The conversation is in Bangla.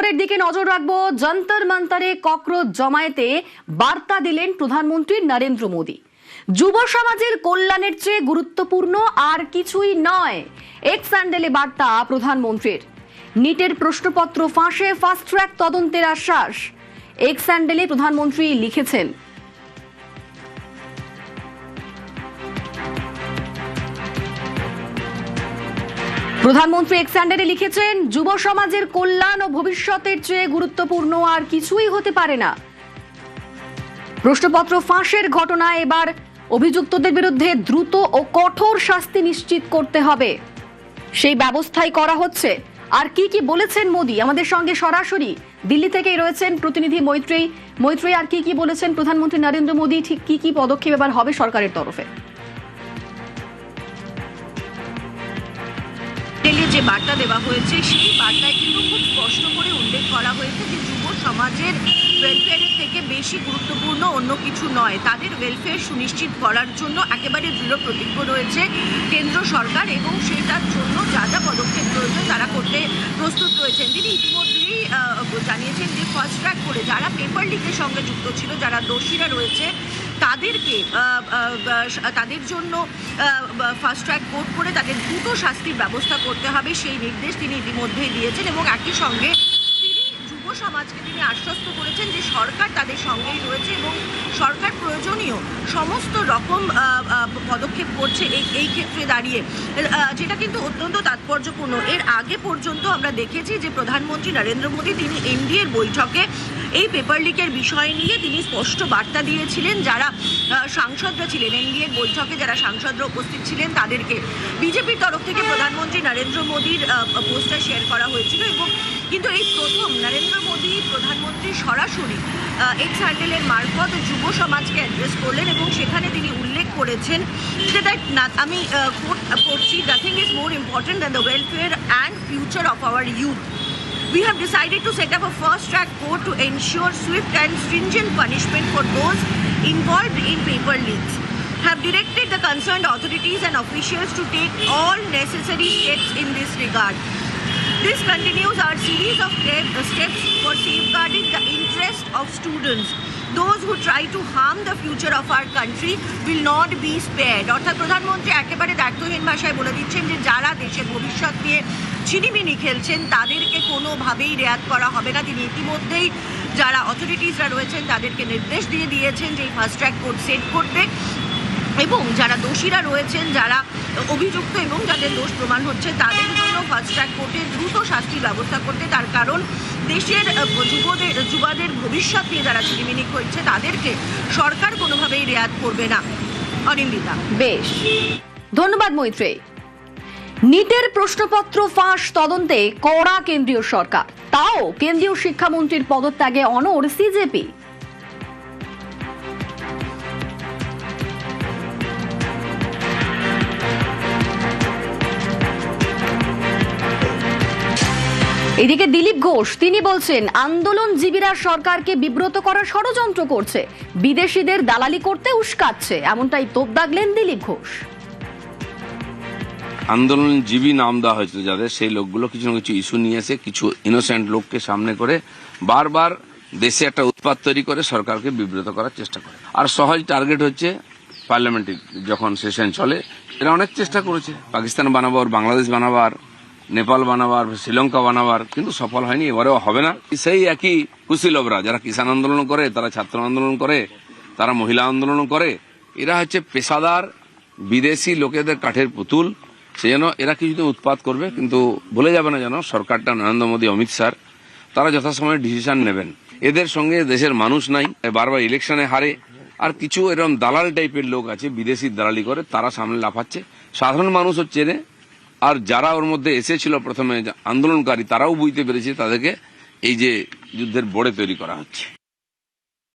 খবরের দিকে নজর রাখবো। যন্তর মন্তরে ককরোচ জমায়েতে বার্তা দিলেন প্রধানমন্ত্রী নরেন্দ্র মোদী। যুব সমাজের কল্যাণের চেয়ে গুরুত্বপূর্ণ আর কিছুই নয়, এক্স হ্যান্ডেলে বার্তা প্রধানমন্ত্রীর। নিটের প্রশ্নপত্র ফাঁসে ফাস্ট ট্র্যাক তদন্তের আশ্বাস। এক্স হ্যান্ডেলে প্রধানমন্ত্রী লিখেছেন, প্রধানমন্ত্রী এক্স হ্যান্ডেলে লিখেছেন, যুব সমাজের কল্যাণ ও ভবিষ্যতের চেয়ে গুরুত্বপূর্ণ আর কিছুই হতে পারে না। প্রশ্নপত্র ফাঁসের ঘটনায় এবার অভিযুক্তদের বিরুদ্ধে দ্রুত ও কঠোর শাস্তি নিশ্চিত করতে হবে, সেই ব্যবস্থাই করা হচ্ছে। আর কি কি বলেছেন মোদী, আমাদের সঙ্গে সরাসরি দিল্লি থেকেই রয়েছেন প্রতিনিধি মৈত্রী। আর কি কি বলেছেন প্রধানমন্ত্রী নরেন্দ্র মোদী, ঠিক কি কি পদক্ষেপ এবার হবে সরকারের তরফে? যে বার্তা দেওয়া হয়েছে সেই বার্তায় কিন্তু খুব স্পষ্ট করে উল্লেখ করা হয়েছে যে যুব সমাজের ওয়েলফেয়ারের থেকে বেশি গুরুত্বপূর্ণ অন্য কিছু নয়। তাদের ওয়েলফেয়ার সুনিশ্চিত করার জন্য একেবারে দৃঢ় প্রতিজ্ঞ রয়েছে কেন্দ্র সরকার এবং সেটার জন্য যা যা পদক্ষেপ প্রয়োজন তারা করতে প্রস্তুত রয়েছেন। তিনি ইতিমধ্যেই জানিয়েছেন যে ফাস্ট ট্র্যাক করে যারা পেপার লিকের সঙ্গে যুক্ত ছিল, যারা দোষীরা রয়েছে তাদেরকে তাদের জন্য ফাস্ট ট্র্যাক কোর্ট করে তাদের দ্রুত শাস্তির ব্যবস্থা করতে হবে, সেই নির্দেশ তিনি ইতিমধ্যেই দিয়েছেন। এবং একই সঙ্গে তিনি যুব সমাজকে তিনি আশ্বস্ত করেছেন যে সরকার তাদের সঙ্গেই রয়েছে এবং সরকার প্রয়োজনীয় সমস্ত রকম পদক্ষেপ করছে এই ক্ষেত্রে দাঁড়িয়ে, যেটা কিন্তু অত্যন্ত তাৎপর্যপূর্ণ। এর আগে পর্যন্ত আমরা দেখেছি যে প্রধানমন্ত্রী নরেন্দ্র মোদী তিনি এনডিএর বৈঠকে এই পেপার লিকের বিষয় নিয়ে তিনি স্পষ্ট বার্তা দিয়েছিলেন। যারা সাংসদরা ছিলেন এনডিএর বৈঠকে, যারা সাংসদরা উপস্থিত ছিলেন তাদেরকে বিজেপির তরফ থেকে প্রধানমন্ত্রী নরেন্দ্র মোদীর পোস্টার শেয়ার করা হয়েছিল। এবং কিন্তু এই প্রথম নরেন্দ্র মোদী প্রধানমন্ত্রী সরাসরি এক্স হ্যান্ডেলের মারফত যুব সমাজকে অ্যাড্রেস করলেন এবং সেখানে তিনি উল্লেখ করেছেন যে আমি পড়ছি, nothing is more important than the welfare and future of our youth. We have decided to set up a fast-track court to ensure swift and stringent punishment for those involved in paper leaks. Have directed the concerned authorities and officials to take all necessary steps in this regard. This continues our series of steps for safeguarding the interest of students. Those who try to harm the future of our country will not be spared. অর্থাৎ প্রধানমন্ত্রী একেবারে দায়িত্বহীন ভাষায় বলে দিচ্ছেন যে যারা দেশের ভবিষ্যৎ নিয়ে ছিনিমিনি খেলছেন তাদেরকে কোনোভাবেই রেয়াত করা হবে না। তিনি ইতিমধ্যেই যারা অথরিটিসরা রয়েছেন তাদেরকে নির্দেশ দিয়ে দিয়েছেন যে এই ফাস্ট ট্র্যাক কোর্ট সেট করতে এবং যারা দোষীরা রয়েছেন, যারা অভিযুক্ত এবং যাদের দোষ প্রমাণ হচ্ছে তাদের জন্য ফাস্ট ট্র্যাক কোর্টে দ্রুত শাস্তির ব্যবস্থা করতে। তার কারণ দেশের যুবাদের ভবিষ্যৎ নিয়ে যারা ছিনিমিনি করছে তাদেরকে সরকার কোনোভাবেই রেয়াত করবে না। অনিন্দিতা, বেশ, ধন্যবাদ মৈত্রী। নিটের প্রশ্নপত্র ফাঁস তদন্তে কড়া কেন্দ্রীয় সরকার, তাও কেন্দ্রীয় শিক্ষামন্ত্রীর পদত্যাগে অনড় সিজেপি। এদিকে দিলীপ ঘোষ তিনি বলছেন, আন্দোলনজীবীরা সরকারকে বিব্রত করার ষড়যন্ত্র করছে, বিদেশিদের দালালি করতে উস্কাচ্ছে, এমনটাই তোপ দাগলেন দিলীপ ঘোষ। আন্দোলনজীবী নাম দেওয়া হয়েছিল যাদের, সেই লোকগুলো কিছু না কিছু ইস্যু নিয়ে এসে কিছু ইনোসেন্ট লোককে সামনে করে বারবার দেশে একটা উৎপাত তৈরি করে সরকারকে বিব্রত করার চেষ্টা করে। আর সহজ টার্গেট হচ্ছে পার্লামেন্টে যখন সেশন চলে, এরা অনেক চেষ্টা করেছে পাকিস্তান বানাবার, বাংলাদেশ বানাবার, নেপাল বানাবার, শ্রীলঙ্কা বানাবার, কিন্তু সফল হয়নি, এবারেও হবে না। সেই একই কুশীলবরা যারা কিষাণ আন্দোলন করে, তারা ছাত্র আন্দোলন করে, তারা মহিলা আন্দোলন করে, এরা হচ্ছে পেশাদার বিদেশি লোকেদের কাঠের পুতুল। সেই জন্য এরা কিছুদিন উৎপাত করবে, কিন্তু ভুলে যাবে না যেন সরকারটা নরেন্দ্র মোদী, অমিত শাহ তারা যথাসময়ে ডিসিশন নেবেন। এদের সঙ্গে দেশের মানুষ নাই, বারবার ইলেকশনে হারে। আর কিছু এরকম দালাল টাইপের লোক আছে, বিদেশি দালালি করে, তারা সামনে লাফাচ্ছে। সাধারণ মানুষও চেনে, আর যারা ওর মধ্যে এসেছিল প্রথমে আন্দোলনকারী তারাও বুঝতে পেরেছে তাদেরকে এই যে যুদ্ধের বোড়ে তৈরি করা হচ্ছে।